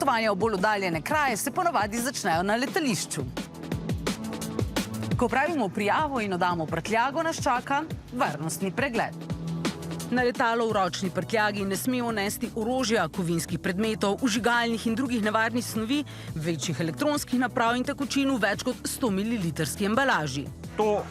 Potovanja v bolj oddaljene kraje se ponavadi začnejo na letališču. Ko pravimo prijavo in oddamo prtljago, nas čaka varnostni pregled. Na letalo v ročni prtljagi ne smemo nesti orožja, kovinskih predmetov, vžigalnih in drugih nevarnih snovi, večjih elektronskih naprav in tekočin v več kot 100 ml embalaži. To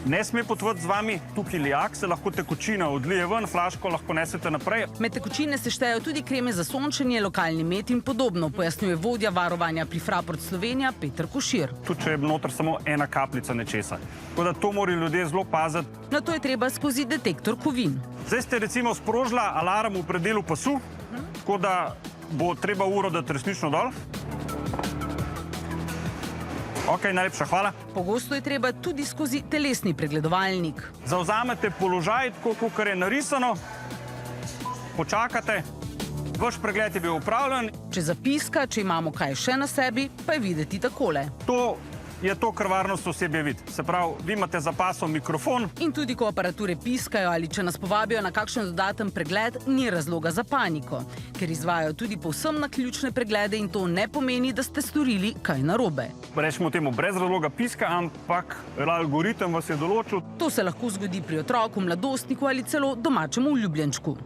ne sme potovati z vami, tukaj lijak, se lahko tekočina odlije ven, flaško lahko nesete naprej. Med tekočine se štejejo tudi kreme za sončenje, lokalni med in podobno, pojasnjuje vodja varovanja pri Fraport Slovenija Peter Košir. Tudi če je noter samo ena kapljica nečesa. Tako da to morajo ljudje zelo paziti. Na to je treba skozi detektor kovin. Zdaj ste recimo sprožila alarm v predelu pasu, tako da bo treba uro dati resnično dol. Ok, najlepša hvala. Pogosto je treba tudi skozi telesni pregledovalnik. Zavzamete položaj, tako kot je narisano, počakate, vaš pregled je bil opravljen. Če zapiska, če imamo kaj še na sebi, pa je videti takole. To je to, kar varnost osebje vidi. Se pravi, vi imate za pasom mikrofon. In tudi, ko aparature piskajo ali če nas povabijo na kakšen dodaten pregled, ni razloga za paniko, ker izvajajo tudi povsem naključne preglede in to ne pomeni, da ste storili kaj narobe. Rečemo temu brez razloga piska, ampak algoritem vas je določil. To se lahko zgodi pri otroku, mladostniku ali celo domačemu ljubljenčku.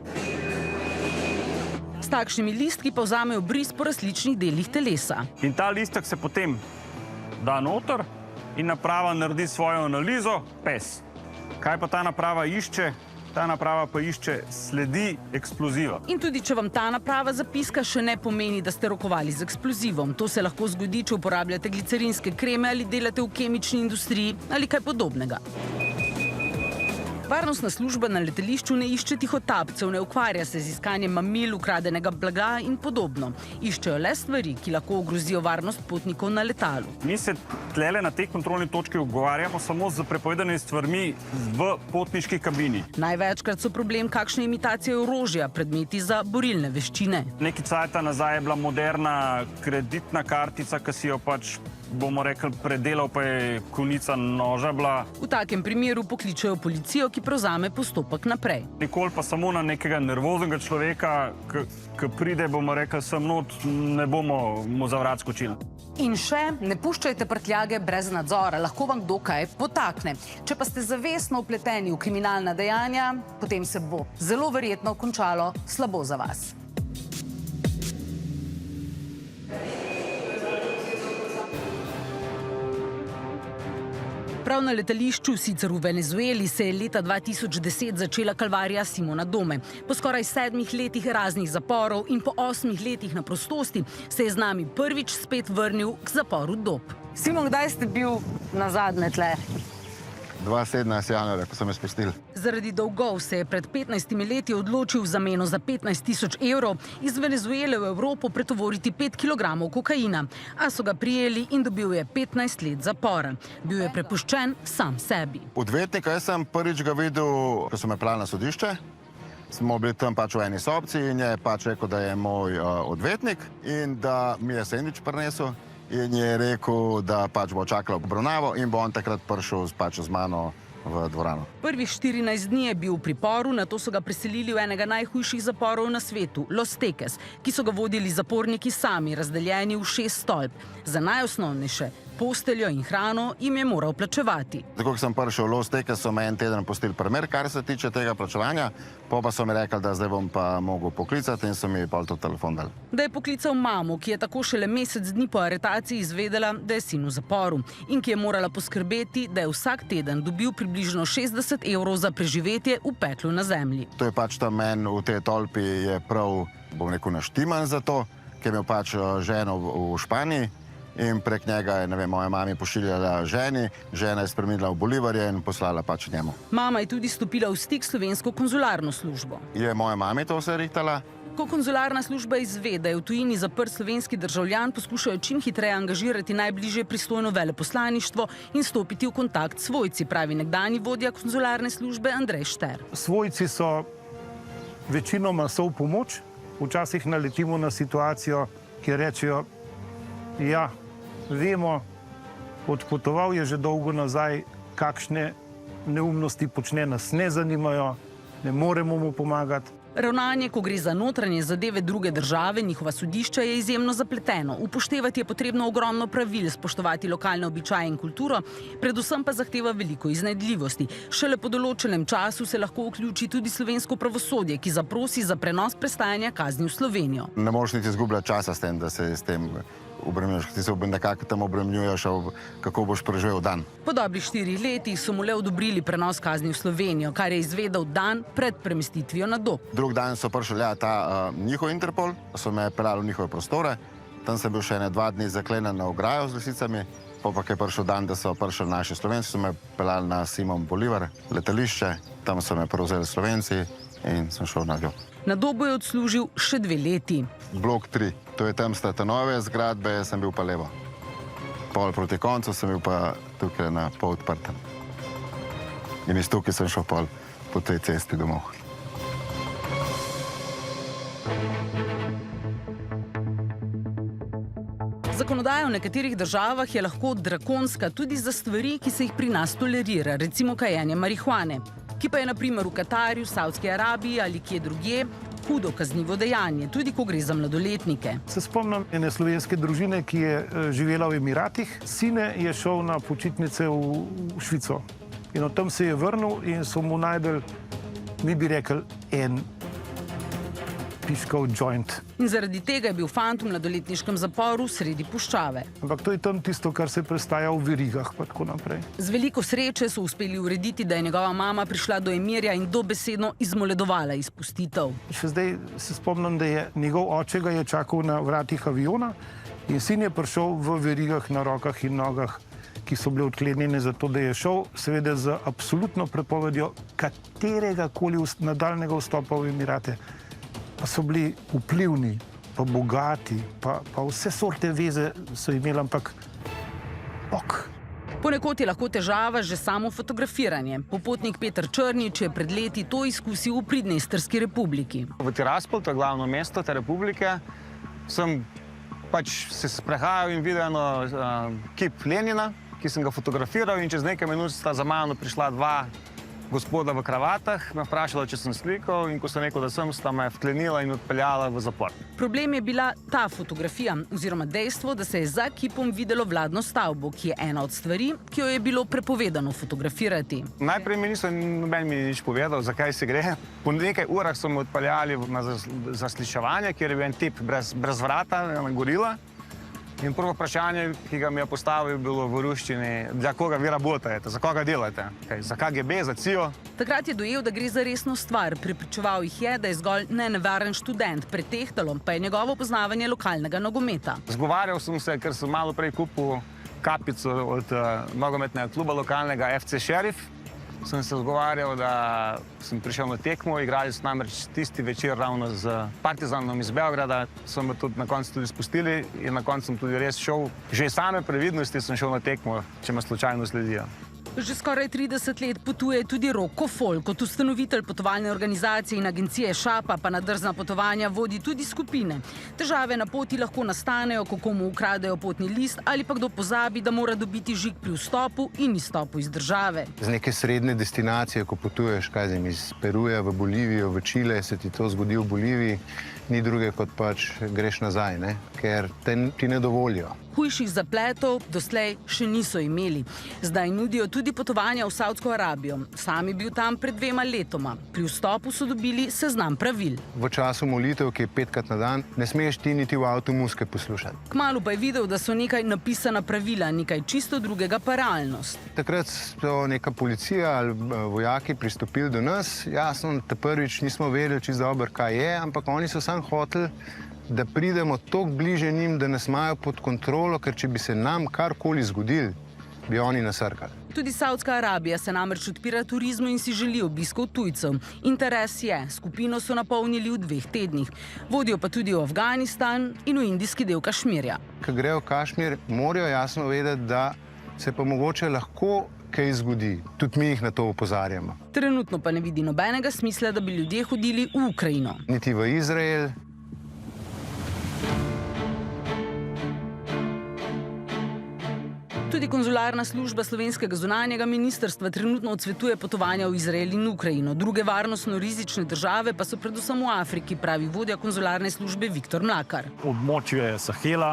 S takšnimi listki pa vzamejo bris po različnih delih telesa. In ta listek se potem da noter in naprava naredi svojo analizo, pes. Kaj pa ta naprava išče? Ta naprava pa išče sledi eksploziva. In tudi, če vam ta naprava zapiska, še ne pomeni, da ste rokovali z eksplozivom. To se lahko zgodi, če uporabljate glicerinske kreme ali delate v kemični industriji ali kaj podobnega. Varnostna služba na letališču ne išče tihotapcev, ne ukvarja se z iskanjem mamil, ukradenega blaga in podobno. Iščejo le stvari, ki lahko ogrozijo varnost potnikov na letalu. Mi se tlele na tej kontrolni točki ugovarjamo samo z prepovedanimi stvarmi v potniški kabini. Največkrat so problem kakšne imitacije orožja, predmeti za borilne veščine. Nekaj cajta nazaj je bila moderna kreditna kartica, ki si jo pač, bomo rekli, predelal, pa je konica noža bila. V takem primeru pokličejo policijo, ki prevzame postopek naprej. Nikoli pa samo na nekega nervoznega človeka, ki pride, bomo rekli, sem not, ne bomo mu za vrat skočili. In še, ne puščajte prtljage brez nadzora, lahko vam kdo kaj potakne. Če pa ste zavestno vpleteni v kriminalna dejanja, potem se bo zelo verjetno končalo slabo za vas. Prav na letališču, sicer v Venezueli, se je leta 2010 začela kalvarija Simona Dome. Po skoraj 7 letih raznih zaporov in po 8 letih na prostosti se je z nami prvič spet vrnil k zaporu Dob. Simon, kdaj ste bil nazadnje tle? 17. januarja, ko so me spustili. Zaradi dolgov se je pred 15 leti odločil v zameno za 15 000 evrov iz Venezuele v Evropo pretovoriti 5 kilogramov kokaina. A so ga prijeli in dobil je 15 let zapora. Bil je prepuščen sam sebi. Odvetnika, jaz sem prvič ga videl, ko so me peljali na sodišče. Smo bili tam pač v eni sobci in je pač rekel, da je moj odvetnik in da mi je sendvič prinesel. In je rekel, da pač bo čakal obravnavo in bo on takrat prišel pač z mano v dvorano. Prvih 14 dni je bil v priporu, nato so ga preselili v enega najhujših zaporov na svetu, Los Teques, ki so ga vodili zaporniki sami, razdeljeni v 6 stolp. Za najosnovnejše, posteljo in hrano jim je moral plačevati. Tako, ko sem prišel v Los Teques, so me en teden pustili primer, kar se tiče tega plačevanja, pa so mi rekli, da zdaj bom pa mogel poklicati in so mi pol to telefon dali. Da je poklical mamo, ki je tako šele mesec dni po aretaciji izvedela, da je sin v zaporu in ki je morala poskrbeti, da je vsak teden dobil približno 60 evrov za preživetje v peklu na zemlji. To je pač tam meni v tej tolpi je prav, bom rekel, naštiman za to, ker je imel pač ženo v Španiji in prek njega je, ne vem, moja mami pošiljala ženi, žena je spremenila v Bolivarje in poslala pač njemu. Mama je tudi stopila v stik s slovensko konzularno službo. Je moja mami to vse rihtala. Ko konzularna služba izve, da je v tujini zaprt slovenski državljan, poskušajo čim hitreje angažirati najbližje pristojno veleposlaništvo in stopiti v kontakt s svojci, pravi nekdanji vodja konzularne službe Andrej Šter. Svojci so večinoma so v pomoč. Včasih naletimo na situacijo, kjer rečejo, ja, vemo, odpotoval je že dolgo nazaj, kakšne neumnosti počne, nas ne zanimajo, ne moremo mu pomagati. Ravnanje, ko gre za notranje zadeve druge države, njihova sodišča, je izjemno zapleteno. Upoštevati je potrebno ogromno pravil, spoštovati lokalne običaje in kulturo, predvsem pa zahteva veliko iznajdljivosti. Šele po določenem času se lahko vključi tudi slovensko pravosodje, ki zaprosi za prenos prestajanja kazni v Slovenijo. Ne moreš niti izgubljati časa s tem, da se s tem obremenjuješ. Ti se nekako tam obremenjuješ, kako boš preživel dan. Po dobrih 4 letih so mu le odobrili prenos kazni v Slovenijo, kar je izvedel dan pred premestitvijo na Dob. Drug dan so prišli ta njihov Interpol, so me peljali v njihove prostore. Tam sem bil še 2 dni zaklenjen na ograjo z lisicami. Pa je prišel dan, da so prišli naši Slovenci, so me peljali na Simon Bolivar letališče. Tam so me prevzeli Slovenci in sem šel na Dob. Na Dobu je odslužil še 2 leti. Blok 3, to je tam statanove zgradbe, sem bil pa levo. Pol proti koncu sem bil pa tukaj na pol odprtem. In iz tukaj sem šel pol po tej cesti domov. Zakonodaja v nekaterih državah je lahko drakonska tudi za stvari, ki se jih pri nas tolerira, recimo kajenje marihuane, ki pa je na primer v Katarju, Savdski Arabiji ali kje drugje hudo kaznivo dejanje, tudi ko gre za mladoletnike. Se spomnim ene slovenske družine, ki je živela v Emiratih. Sine je šel na počitnice v Švico in od tam se je vrnil in so mu najdel, mi bi rekel, en piškov joint. In zaradi tega je bil fant v mladoletniškem zaporu sredi puščave. Ampak to je tam tisto, kar se prestaja v verigah pa tako naprej. Z veliko sreče so uspeli urediti, da je njegova mama prišla do Emirja in dobesedno izmoledovala izpustitev. Še zdaj se spomnim, da je njegov oče ga je čakal na vratih aviona in sin je prišel v verigah na rokah in nogah, ki so bile odklenjene zato, da je šel seveda z absolutno prepovedjo katerega koli nadaljnega vstopa v Emirate. Pa so bili vplivni, pa bogati, pa vse sorte veze so imeli, ampak ok. Ponekod je lahko težava že samo fotografiranje. Popotnik Peter Črnič je pred leti to izkusil v Pridnestrski republiki. V Tiraspol, to je glavno mesto te republike, sem pač se sprehajal in videl eno kip Lenina, ki sem ga fotografiral in čez nekaj minut sta za mano prišla 2 gospoda v kravatah, me vprašala, če sem slikal in ko sem rekel, da sem, sta me vklenila in odpeljala v zapor. Problem je bila ta fotografija oziroma dejstvo, da se je za kipom videlo vladno stavbo, ki je ena od stvari, ki jo je bilo prepovedano fotografirati. Najprej noben mi ni nič povedal, zakaj se gre. Po nekaj urah so me odpeljali na zasliševanje, kjer je bil en tip brez vrata, ena gorila. In prvo vprašanje, ki ga mi je postavil, je bilo v ruščini, za koga vi rabotajete, za koga delate, za KGB, za CIA. Takrat je dojel, da gre za resno stvar. Prepričeval jih je, da je zgolj nenevaren študent, pretehtalo pa je njegovo poznavanje lokalnega nogometa. Zgovarjal sem se, ker sem malo prej kupil kapico od nogometnega kluba lokalnega FC Šerif. Sem se zgovarjal, da sem prišel na tekmo, igrali so namreč tisti večer ravno z Partizanom iz Beograda. So me tudi na koncu tudi spustili in na koncu sem tudi res šel. Že iz same previdnosti sem šel na tekmo, če me slučajno sledijo. Že skoraj 30 let potuje tudi Roko Fol. Kot ustanovitelj potovalne organizacije in agencije Šapa pa na drzna potovanja vodi tudi skupine. Težave na poti lahko nastanejo, ko komu ukradejo potni list ali pa kdo pozabi, da mora dobiti žig pri vstopu in izstopu iz države. Z neke srednje destinacije, ko potuješ, iz Peruja v Bolivijo, v Čile, se ti to zgodi v Boliviji, ni druge kot pač greš nazaj, ker ti ne dovolijo. Hujših zapletov doslej še niso imeli. Zdaj nudijo tudi potovanja v Savdsko Arabijo. Sam je bil tam pred 2 letoma. Pri vstopu so dobili seznam pravil. V času molitev, ki je 5krat na dan, ne smeš ti niti v avtu muzike poslušati. Kmalu pa je videl, da so nekaj napisana pravila, nekaj čisto drugega pa realnost. Takrat so neka policija ali vojaki pristopili do nas. Jasno, prvič nismo vedeli čisto dobro, kaj je, ampak oni so sam hoteli, da pridemo toliko bliže njim, da nas imajo pod kontrolo, ker če bi se nam karkoli zgodili, bi oni nasrkali. Tudi Savdska Arabija se namreč odpira turizmu in si želi obiskov tujcev. Interes je. Skupino so napolnili v 2 tednih. Vodijo pa tudi v Afganistan in v indijski del Kašmirja. Ko grejo v Kašmir, morajo jasno vedeti, da se pa mogoče lahko kaj zgodi. Tudi mi jih na to opozarjamo. Trenutno pa ne vidi nobenega smisla, da bi ljudje hodili v Ukrajino. Niti v Izrael. Tudi konzularna služba slovenskega zunanjega ministrstva trenutno odsvetuje potovanja v Izrael in Ukrajino. Druge varnostno rizične države pa so predvsem v Afriki, pravi vodja konzularne službe Viktor Mlakar. Območje Sahela,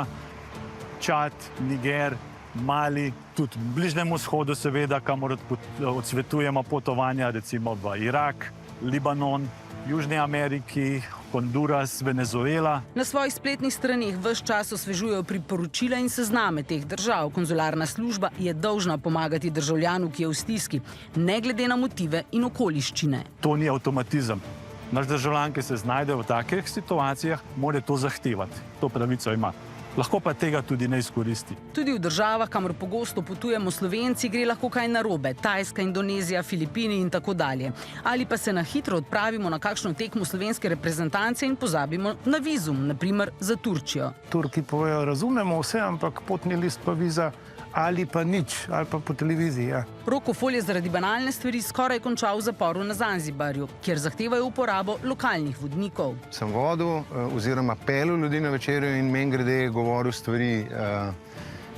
Čad, Niger, Mali, tudi v Bližnjem vzhodu seveda, kamor odsvetujemo potovanja, recimo v Irak, Libanon, Južni Ameriki, Honduras, Venezuela. Na svojih spletnih straneh ves čas osvežujejo priporočila in sezname teh držav. Konzularna služba je dolžna pomagati državljanu, ki je v stiski, ne glede na motive in okoliščine. To ni avtomatizem. Naš državljan, ki se znajde v takih situacijah, mora to zahtevati. To pravico ima. Lahko pa tega tudi ne izkoristi. Tudi v državah, kamor pogosto potujemo Slovenci, gre lahko kaj narobe. Tajska, Indonezija, Filipini in tako dalje. Ali pa se na hitro odpravimo na kakšno tekmo slovenske reprezentance in pozabimo na vizum, na primer za Turčijo. Turki povejo, razumemo vse, ampak potni list pa viza ali pa nič, ali pa po televiziji. Ja. Roko Fol je zaradi banalne stvari skoraj končal v zaporu na Zanzibarju, kjer zahtevajo uporabo lokalnih vodnikov. Sem vodil oziroma pelil ljudi na večerjo in mimogrede govoril stvari,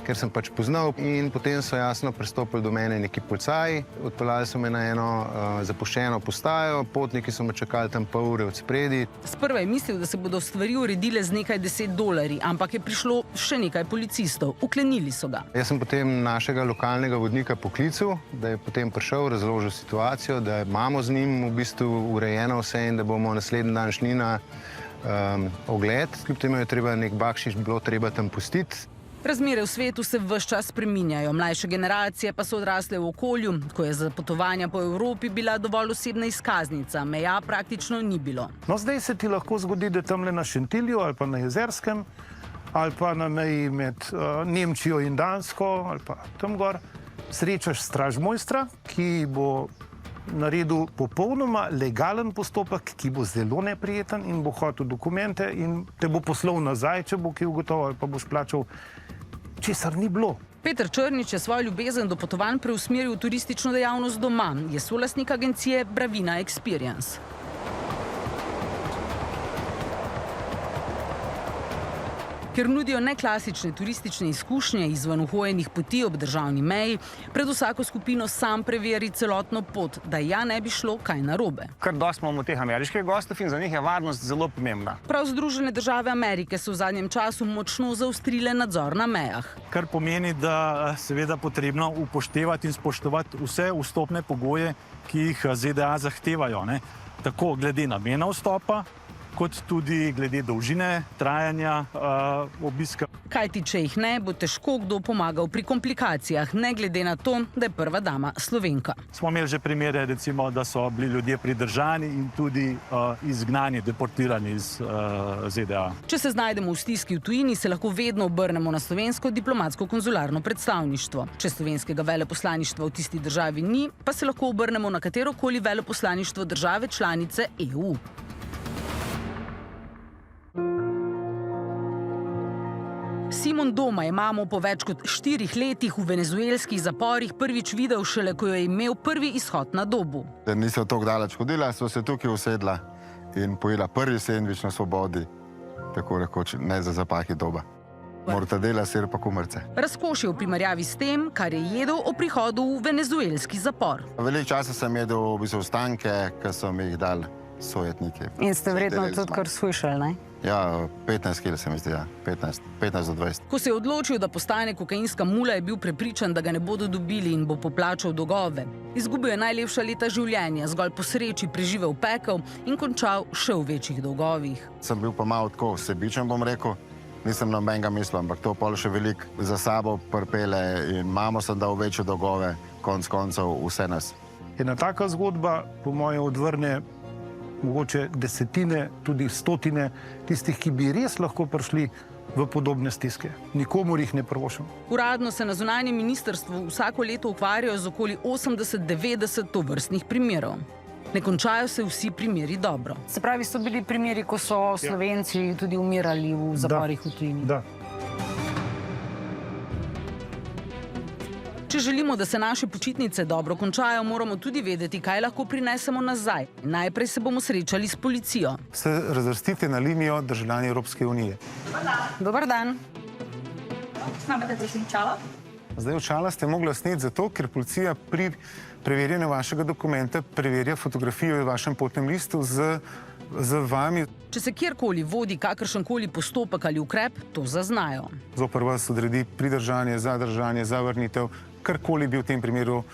ker sem pač poznal. In potem so jasno pristopili do mene neki policaji, odpeljali so me na eno zapuščeno postajo, potniki so me čakali tam pol ure od spredi. Sprva je mislil, da se bodo stvari uredile z nekaj $10, ampak je prišlo še nekaj policistov. Uklenili so ga. Jaz sem potem našega lokalnega vodnika poklical, da je potem prišel, razložil situacijo, da imamo z njim v bistvu urejeno vse in da bomo naslednji dan šli na ogled. Kljub temu je treba nek bakšič bilo treba tam pustiti. Razmere v svetu se ves čas spreminjajo. Mlajše generacije pa so odrasle v okolju, ko je za potovanja po Evropi bila dovolj osebna izkaznica. Meja praktično ni bilo. No, zdaj se ti lahko zgodi, da tamle na Šentilju ali pa na Jezerskem ali pa na meji med Nemčijo in Dansko ali pa tam gor srečaš stražmojstra, ki bo naredil popolnoma legalen postopek, ki bo zelo neprijeten in bo hotel dokumente in te bo poslal nazaj, če bo ki ugotovil, ali pa boš plačal, česar ni bilo. Peter Črnič je svojo ljubezen do potovanj preusmeril v turistično dejavnost doma. Je solastnik agencije Bravina Experience. Ker nudijo neklasične turistične izkušnje izven uhojenih poti ob državni meji, pred vsako skupino sam preveri celotno pot, da ja ne bi šlo kaj narobe. Kar dosti imamo teh ameriških gostov in za njih je varnost zelo pomembna. Prav Združene države Amerike so v zadnjem času močno zaostrile nadzor na mejah. Kar pomeni, da seveda potrebno upoštevati in spoštovati vse vstopne pogoje, ki jih ZDA zahtevajo, ne? Tako glede namena vstopa, kot tudi glede dolžine trajanja obiska. Kajti, če jih ne, bo težko kdo pomagal pri komplikacijah, ne glede na to, da je prva dama Slovenka. Smo imeli že primere, recimo, da so bili ljudje pridržani in tudi izgnani, deportirani iz ZDA. Če se znajdemo v stiski v tujini, se lahko vedno obrnemo na slovensko diplomatsko-konzularno predstavništvo. Če slovenskega veleposlaništva v tisti državi ni, pa se lahko obrnemo na katerokoli veleposlaništvo države članice EU. Simon Doma je mamo po več kot 4 letih v venezuelskih zaporih prvič videl šele, ko jo je imel prvi izhod na Dobu. Nisem tako daleč hodila, so se tukaj usedla in pojela prvi sendvič na svobodi, tako rekoč ne za zapahi Doba. Mortadela, sir pa kumrce. Razkošje v primerjavi s tem, kar je jedel o prihodu v venezuelski zapor. Veliko časa sem jedel v bistvu ostanke, ki so mi jih dali sojetniki. In ste verjetno tudi kar shujšali, ne? Ja, 15 kg se mi zdi, ja. 15 do 20. Ko se je odločil, da postane kokainska mula, je bil prepričan, da ga ne bodo dobili in bo poplačal dolgove. Izgubil je najlepša leta življenja, zgolj po sreči preživel pekel in končal še v večjih dolgovih. Sem bil pa malo tako sebičen, bom rekel. Nisem nobenega mislil, ampak to pol še veliko za sabo prpele in mamo sem dal večje dolgove, konc koncev vse nas. Ena taka zgodba, po moje, odvrne mogoče desetine, tudi stotine tistih, ki bi res lahko prišli v podobne stiske. Nikomur jih ne prošam. Uradno se na zunanjem ministrstvu vsako leto ukvarjajo z okoli 80-90 tovrstnih primerov. Ne končajo se vsi primeri dobro. Se pravi, so bili primeri, ko so Slovenci tudi umirali v zaporih v tujini. Da. Če želimo, da se naše počitnice dobro končajo, moramo tudi vedeti, kaj lahko prinesemo nazaj. Najprej se bomo srečali s policijo. Se razvrstite na linijo državljani Evropske unije. Dobar dan. Znamete presenčala? Zdaj, očala ste mogli sneti zato, ker policija pri preverjanju vašega dokumenta preverja fotografijo v vašem potnem listu z vami. Če se kjerkoli vodi kakršenkoli postopek ali ukrep, to zaznajo. Zoper vas odredi pridržanje, zadržanje, zavrnitev, karkoli bi v tem primeru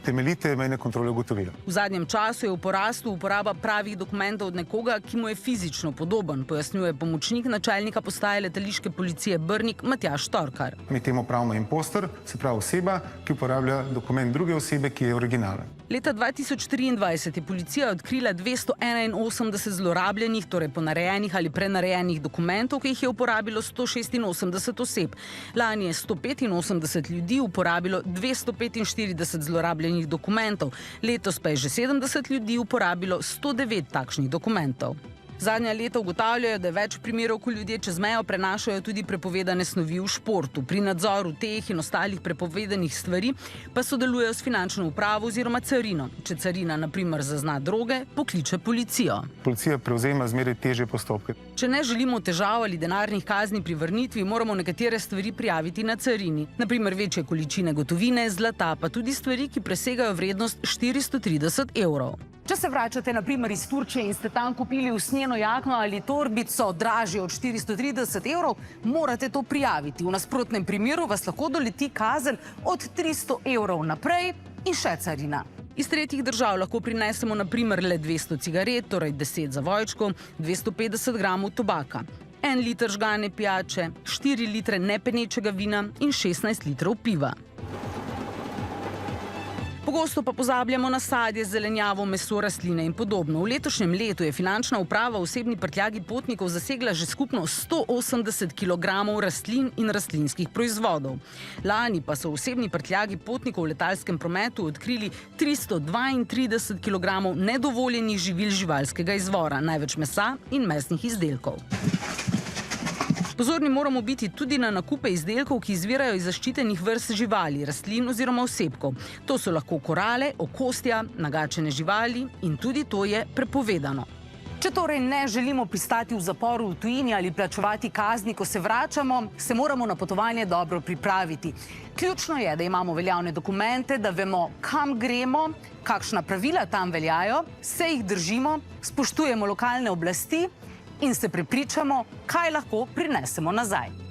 temeljite mejne kontrole ugotovila. V zadnjem času je v porastu uporaba pravih dokumentov od nekoga, ki mu je fizično podoben, pojasnjuje pomočnik načelnika postaje letališke policije Brnik Matjaž Torkar. Mi temu pravimo imposter, se pravi oseba, ki uporablja dokument druge osebe, ki je originalen. Leta 2023 je policija odkrila 281 zlorabljenih, torej ponarejenih ali prenarejenih dokumentov, ki jih je uporabilo 186 oseb. Lani je 185 ljudi uporabilo 245 zlorabljenih dokumentov, letos pa je že 70 ljudi uporabilo 109 takšnih dokumentov. Zadnja leta ugotavljajo, da je več primerov, ko ljudje čez mejo prenašajo tudi prepovedane snovi v športu. Pri nadzoru teh in ostalih prepovedanih stvari pa sodelujejo s finančno upravo oziroma carino. Če carina, na primer, zazna droge, pokliče policijo. Policija prevzema zmeraj težje postopke. Če ne želimo težav ali denarnih kazni pri vrnitvi, moramo nekatere stvari prijaviti na carini. Na primer, večje količine gotovine, zlata, pa tudi stvari, ki presegajo vrednost 430 evrov. Če se vračate na primer iz Turčije in ste tam kupili usnjeno jakno ali torbico dražjo od 430 evrov, morate to prijaviti. V nasprotnem primeru vas lahko doleti kazen od 300 evrov naprej in še carina. Iz tretjih držav lahko prinesemo na primer le 200 cigaret, torej 10 zavojčkov, 250 gramov tobaka, 1 liter žgane pijače, 4 litre nepenečega vina in 16 litrov piva. Pogosto pa pozabljamo na sadje, zelenjavo, meso, rastline in podobno. V letošnjem letu je finančna uprava v osebni prtljagi potnikov zasegla že skupno 180 kg rastlin in rastlinskih proizvodov. Lani pa so v osebni prtljagi potnikov v letalskem prometu odkrili 332 kg nedovoljenih živil živalskega izvora, največ mesa in mesnih izdelkov. Pozorni moramo biti tudi na nakupe izdelkov, ki izvirajo iz zaščitenih vrst živali, rastlin oziroma osebkov. To so lahko korale, okostja, nagačene živali in tudi to je prepovedano. Če torej ne želimo pristati v zaporu v tujini ali plačevati kazni, ko se vračamo, se moramo na potovanje dobro pripraviti. Ključno je, da imamo veljavne dokumente, da vemo, kam gremo, kakšna pravila tam veljajo, se jih držimo, spoštujemo lokalne oblasti in se prepričamo, kaj lahko prinesemo nazaj.